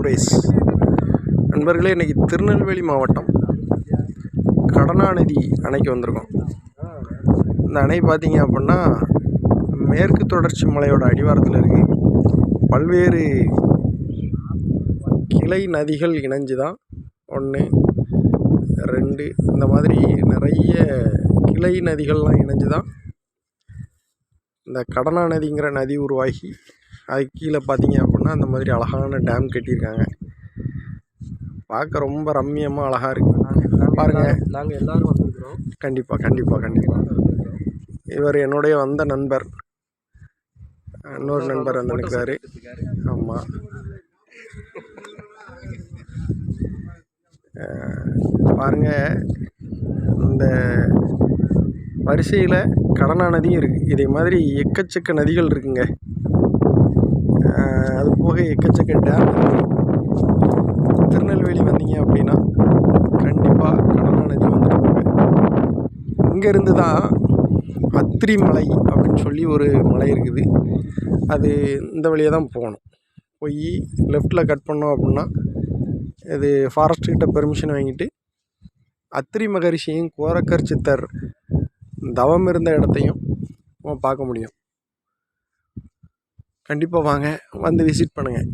சுரேஷ். நண்பர்களே, இன்றைக்கி திருநெல்வேலி மாவட்டம் கடனாநதி அணைக்கு வந்திருக்கோம். இந்த அணை பார்த்திங்க அப்படின்னா மேற்கு தொடர்ச்சி மலையோட அடிவாரத்தில் இருக்குது. பல்வேறு கிளை நதிகள் இணைஞ்சு தான் 1, 2 இந்த மாதிரி நிறைய கிளை நதிகள்லாம் இணைஞ்சு தான் இந்த கடனாநதிங்கிற நதி உருவாகி அதுக்கு கீழே பார்த்திங்க அப்படின்னா அந்த மாதிரி அழகான டேம் கட்டியிருக்காங்க. பார்க்க ரொம்ப ரம்மியமாக அழகாக இருக்குது. பாருங்கள், நாங்கள் எல்லோரும் வந்துருக்குறோம். கண்டிப்பாக இவர் என்னுடைய வந்த நண்பர். இன்னொரு நண்பர் வந்துருக்காரு. ஆமாம், பாருங்கள், இந்த வரிசையில் கடனாநதியும் இருக்குது. இதே மாதிரி எக்கச்சக்க நதிகள் இருக்குங்க. அது போக எக்கச்சக்க டேம் இருக்குது. திருநெல்வேலி வந்தீங்க அப்படின்னா கண்டிப்பாக கடனாநதி வந்துட்டு போங்க. இங்கேருந்து தான் அத்திரி மலை அப்படின்னு சொல்லி ஒரு மலை இருக்குது. அது இந்த வழியாக தான் போகணும். போய் லெஃப்டில் கட் பண்ணோம் அப்படின்னா இது ஃபாரஸ்ட்கிட்ட பெர்மிஷன் வாங்கிட்டு அத்திரி மகரிஷியும் கோரக்கர் சித்தர் தவம் இருந்த இடத்தையும் பார்க்க முடியும். கண்டிப்பாக வாங்க, வந்து விசிட் பண்ணுங்கள்.